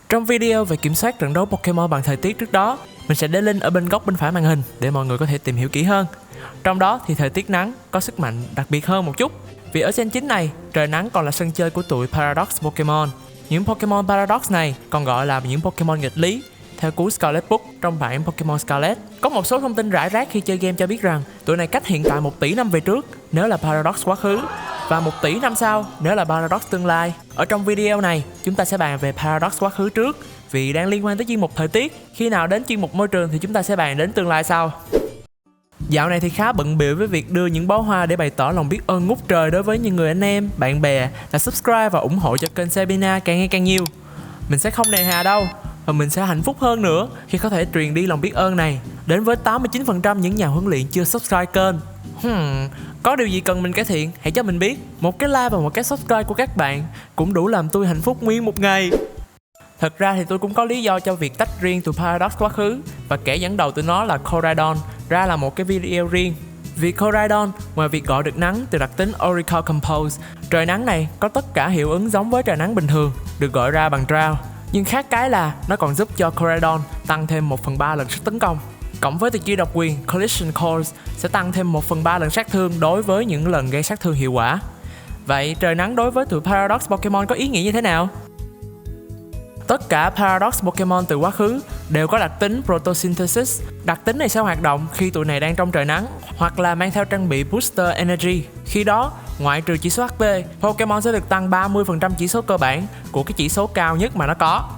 Trong video về kiểm soát trận đấu Pokemon bằng thời tiết trước đó, mình sẽ để link ở bên góc bên phải màn hình để mọi người có thể tìm hiểu kỹ hơn. Trong đó thì thời tiết nắng có sức mạnh đặc biệt hơn một chút, vì ở Gen 9 này, trời nắng còn là sân chơi của tụi Paradox Pokemon. Những Pokemon Paradox này còn gọi là những Pokemon nghịch lý, theo cuốn Scarlet Book trong bản Pokemon Scarlet. Có một số thông tin rải rác khi chơi game cho biết rằng tụi này cách hiện tại 1 tỷ năm về trước nếu là Paradox quá khứ, và 1 tỷ năm sau nếu là Paradox tương lai. Ở trong video này, chúng ta sẽ bàn về Paradox quá khứ trước, vì đang liên quan tới chuyên mục thời tiết. Khi nào đến chuyên mục môi trường thì chúng ta sẽ bàn đến tương lai sau. Dạo này thì khá bận bịu với việc đưa những bó hoa để bày tỏ lòng biết ơn ngút trời đối với những người anh em, bạn bè đã subscribe và ủng hộ cho kênh Sabina càng ngày càng nhiều. Mình sẽ không nề hà đâu, và mình sẽ hạnh phúc hơn nữa khi có thể truyền đi lòng biết ơn này đến với 89% những nhà huấn luyện chưa subscribe kênh. Có điều gì cần mình cải thiện, hãy cho mình biết. Một cái like và một cái subscribe của các bạn cũng đủ làm tôi hạnh phúc nguyên một ngày. Thật ra thì tôi cũng có lý do cho việc tách riêng từ Paradox quá khứ, và kẻ dẫn đầu từ nó là Koraidon ra là một cái video riêng. Vì Koraidon, ngoài việc gọi được nắng từ đặc tính Oracle Compose, trời nắng này có tất cả hiệu ứng giống với trời nắng bình thường, được gọi ra bằng Drought. Nhưng khác cái là nó còn giúp cho Koraidon tăng thêm 1/3 lần sức tấn công. Cộng với từ chiêu độc quyền Collision Course sẽ tăng thêm 1/3 lần sát thương đối với những lần gây sát thương hiệu quả. Vậy trời nắng đối với tụi Paradox Pokemon có ý nghĩa như thế nào? Tất cả Paradox Pokemon từ quá khứ đều có đặc tính Photosynthesis. Đặc tính này sẽ hoạt động khi tụi này đang trong trời nắng, hoặc là mang theo trang bị Booster Energy. Khi đó, ngoại trừ chỉ số HP, Pokemon sẽ được tăng 30% chỉ số cơ bản của cái chỉ số cao nhất mà nó có.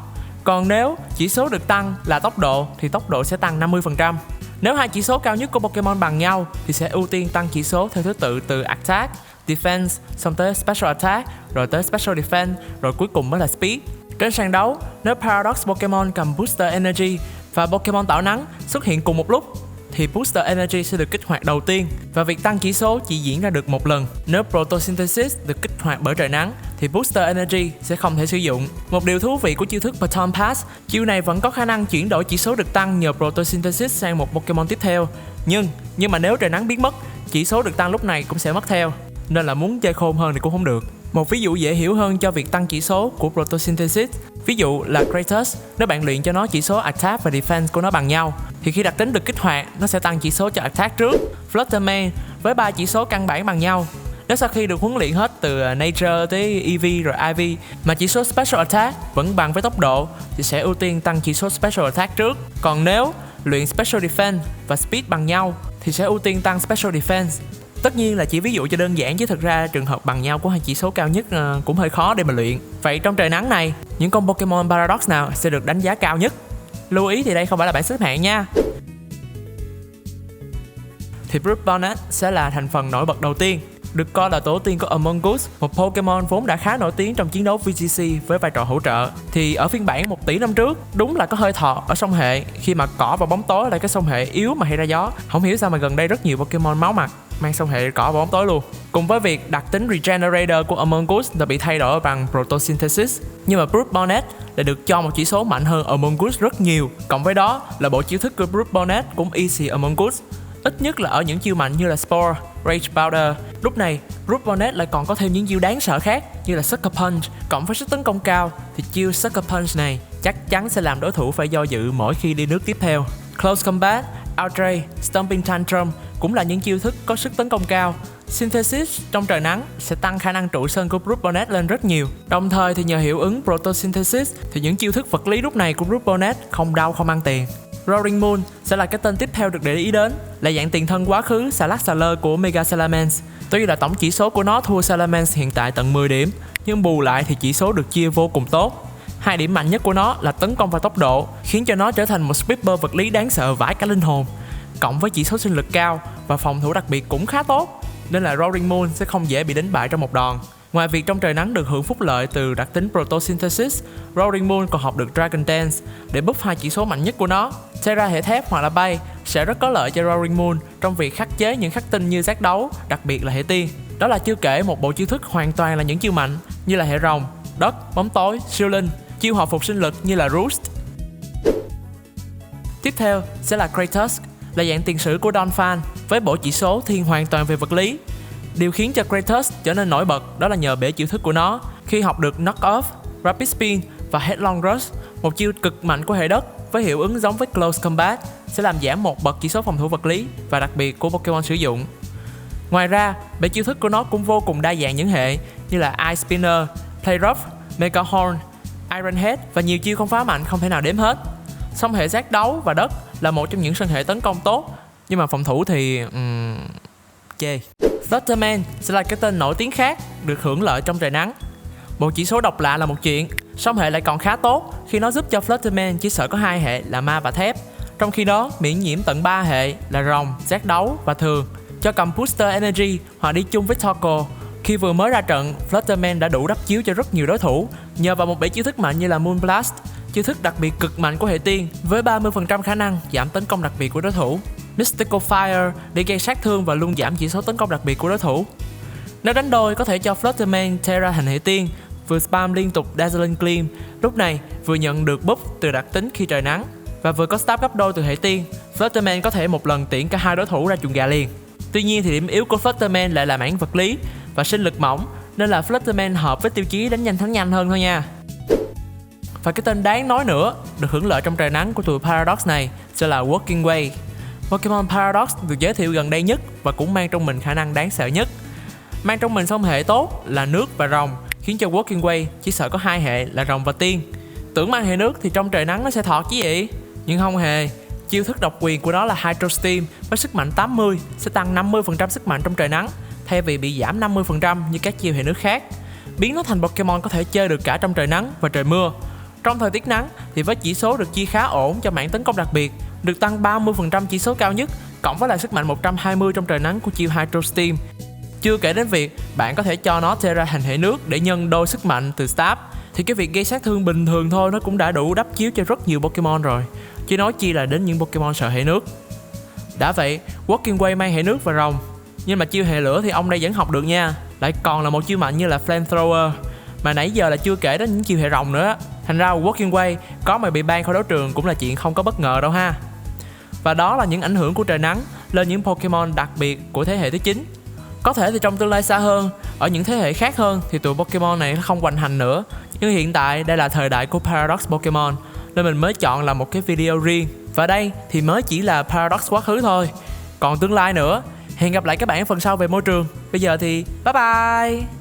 Còn nếu chỉ số được tăng là tốc độ thì tốc độ sẽ tăng 50%. Nếu hai chỉ số cao nhất của Pokemon bằng nhau thì sẽ ưu tiên tăng chỉ số theo thứ tự từ Attack, Defense, xong tới Special Attack, rồi tới Special Defense, rồi cuối cùng mới là Speed. Trên sàn đấu, nếu Paradox Pokemon cầm Booster Energy và Pokemon tạo nắng xuất hiện cùng một lúc thì Booster Energy sẽ được kích hoạt đầu tiên, và việc tăng chỉ số chỉ diễn ra được một lần. Nếu Photosynthesis được kích hoạt bởi trời nắng thì Booster Energy sẽ không thể sử dụng. Một điều thú vị của chiêu thức Baton Pass, chiêu này vẫn có khả năng chuyển đổi chỉ số được tăng nhờ Photosynthesis sang một Pokemon tiếp theo. Nhưng mà nếu trời nắng biến mất, chỉ số được tăng lúc này cũng sẽ mất theo. Nên là muốn chơi khôn hơn thì cũng không được. Một ví dụ dễ hiểu hơn cho việc tăng chỉ số của Photosynthesis, ví dụ là Kratos. Nếu bạn luyện cho nó chỉ số Attack và Defense của nó bằng nhau thì khi đặc tính được kích hoạt, nó sẽ tăng chỉ số cho Attack trước. Fluttermane với 3 chỉ số căn bản bằng nhau. Nếu sau khi được huấn luyện hết từ Nature tới EV rồi IV mà chỉ số Special Attack vẫn bằng với tốc độ thì sẽ ưu tiên tăng chỉ số Special Attack trước. Còn nếu luyện Special Defense và Speed bằng nhau thì sẽ ưu tiên tăng Special Defense. Tất nhiên là chỉ ví dụ cho đơn giản, chứ thực ra trường hợp bằng nhau của hai chỉ số cao nhất cũng hơi khó để mà luyện. Vậy trong trời nắng này, những con Pokemon Paradox nào sẽ được đánh giá cao nhất? Lưu ý thì đây không phải là bảng xếp hạng nha. Thì Brute Bonnet sẽ là thành phần nổi bật đầu tiên, được coi là tổ tiên của Among Us, một Pokemon vốn đã khá nổi tiếng trong chiến đấu VGC với vai trò hỗ trợ. Thì ở phiên bản 1 tỷ năm trước, đúng là có hơi thọ ở sông hệ, khi mà cỏ và bóng tối là cái sông hệ yếu mà hay ra gió. Không hiểu sao mà gần đây rất nhiều Pokemon máu mặt mang sông hệ cỏ và bóng tối luôn. Cùng với việc đặc tính Regenerator của Among Us đã bị thay đổi bằng Photosynthesis, nhưng mà Brute Bonnet lại được cho một chỉ số mạnh hơn Among Us rất nhiều. Cộng với đó là bộ chiêu thức của Brute Bonnet cũng easy Among Us, ít nhất là ở những chiêu mạnh như là Spore, Rage Powder. Lúc này, Brute Bonnet lại còn có thêm những chiêu đáng sợ khác như là Sucker Punch. Cộng với sức tấn công cao thì chiêu Sucker Punch này chắc chắn sẽ làm đối thủ phải do dự mỗi khi đi nước tiếp theo. Close Combat, Outrage, Stomping Tantrum cũng là những chiêu thức có sức tấn công cao. Synthesis trong trời nắng sẽ tăng khả năng trụ sân của Brute Bonnet lên rất nhiều. Đồng thời thì nhờ hiệu ứng Photosynthesis thì những chiêu thức vật lý lúc này của Brute Bonnet không đau không ăn tiền. Roaring Moon sẽ là cái tên tiếp theo được để ý đến, là dạng tiền thân quá khứ Salaxaler của Mega Salamence. Tuy là tổng chỉ số của nó thua Salamence hiện tại tận 10 điểm, nhưng bù lại thì chỉ số được chia vô cùng tốt. Hai điểm mạnh nhất của nó là tấn công và tốc độ, khiến cho nó trở thành một Sweeper vật lý đáng sợ vãi cả linh hồn. Cộng với chỉ số sinh lực cao và phòng thủ đặc biệt cũng khá tốt, nên là Roaring Moon sẽ không dễ bị đánh bại trong một đòn. Ngoài việc trong trời nắng được hưởng phúc lợi từ đặc tính Photosynthesis, Roaring Moon còn học được Dragon Dance để buff hai chỉ số mạnh nhất của nó. Terra hệ thép hoặc là bay sẽ rất có lợi cho Roaring Moon trong việc khắc chế những khắc tinh như giác đấu, đặc biệt là hệ tiên. Đó là chưa kể một bộ chiêu thức hoàn toàn là những chiêu mạnh như là hệ rồng, đất, bóng tối, siêu linh, chiêu hồi phục sinh lực như là Roost. Tiếp theo sẽ là Kratos, là dạng tiền sử của Donphan với bộ chỉ số thiên hoàn toàn về vật lý. Điều khiến cho Kratos trở nên nổi bật đó là nhờ bể chiêu thức của nó. Khi học được Knock Off, Rapid Spin Và Headlong Rush, một chiêu cực mạnh của hệ đất với hiệu ứng giống với Close Combat, sẽ làm giảm một bậc chỉ số phòng thủ vật lý và đặc biệt của Pokemon sử dụng. Ngoài ra, 7 chiêu thức của nó cũng vô cùng đa dạng những hệ như là Ice Spinner, Play Rough, Mega Horn, Iron Head và nhiều chiêu không phá mạnh không thể nào đếm hết. Song hệ giác đấu và đất là một trong những sân hệ tấn công tốt, nhưng mà phòng thủ thì chê. Flutterman sẽ là cái tên nổi tiếng khác được hưởng lợi trong trời nắng. Một chỉ số độc lạ là một chuyện, song hệ lại còn khá tốt khi nó giúp cho Flutterman chỉ sợ có 2 hệ là ma và thép, trong khi đó miễn nhiễm tận 3 hệ là rồng, giác đấu và thường. Cho cầm Booster Energy hoặc đi chung với Torkoal, khi vừa mới ra trận, Flutterman đã đủ đắp chiếu cho rất nhiều đối thủ nhờ vào một 7 chiêu thức mạnh như là Moon Blast, chiêu thức đặc biệt cực mạnh của hệ tiên với 30% khả năng giảm tấn công đặc biệt của đối thủ, Mystical Fire để gây sát thương và luôn giảm chỉ số tấn công đặc biệt của đối thủ. Nếu đánh đôi có thể cho Flutterman Terra thành hệ tiên, vừa spam liên tục Dazzling Gleam, lúc này vừa nhận được buff từ đặc tính khi trời nắng và vừa có stab gấp đôi từ hệ tiên, Flutterman có thể một lần tiễn cả 2 đối thủ ra chuồng gà liền. Tuy nhiên thì điểm yếu của Flutterman lại là mảng vật lý và sinh lực mỏng, nên là Flutterman hợp với tiêu chí đánh nhanh thắng nhanh hơn thôi nha. Và cái tên đáng nói nữa được hưởng lợi trong trời nắng của tụi Paradox này sẽ là Working Way. Pokemon Paradox được giới thiệu gần đây nhất và cũng mang trong mình khả năng đáng sợ nhất. Mang trong mình song hệ tốt là nước và rồng, khiến cho Working Way chỉ sợ có 2 hệ là rồng và tiên. Tưởng mang hệ nước thì trong trời nắng nó sẽ thọt chứ gì? Nhưng không hề. Chiêu thức độc quyền của nó là Hydro Steam với sức mạnh 80 sẽ tăng 50% sức mạnh trong trời nắng, thay vì bị giảm 50% như các chiêu hệ nước khác, biến nó thành Pokemon có thể chơi được cả trong trời nắng và trời mưa. Trong thời tiết nắng thì với chỉ số được chia khá ổn cho mảng tấn công đặc biệt, được tăng 30% chỉ số cao nhất, cộng với lại sức mạnh 120 trong trời nắng của chiêu Hydro Steam. Chưa kể đến việc bạn có thể cho nó Terra thành hệ nước để nhân đôi sức mạnh từ Stab, thì cái việc gây sát thương bình thường thôi nó cũng đã đủ đắp chiếu cho rất nhiều Pokemon rồi, chứ nói chi là đến những Pokemon sợ hệ nước. Đã vậy, Working Way mang hệ nước và rồng, nhưng mà chiêu hệ lửa thì ông đây vẫn học được nha, lại còn là một chiêu mạnh như là Flamethrower, mà nãy giờ là chưa kể đến những chiêu hệ rồng nữa. Thành ra Working Way có mà bị ban khỏi đấu trường cũng là chuyện không có bất ngờ đâu ha. Và đó là những ảnh hưởng của trời nắng lên những Pokemon đặc biệt của thế hệ thứ 9. Có thể thì trong tương lai xa hơn, ở những thế hệ khác hơn thì tụi Pokemon này không hoành hành nữa, nhưng hiện tại đây là thời đại của Paradox Pokemon nên mình mới chọn làm một cái video riêng. Và đây thì mới chỉ là Paradox quá khứ thôi, còn tương lai nữa. Hẹn gặp lại các bạn ở phần sau về môi trường. Bây giờ thì bye bye.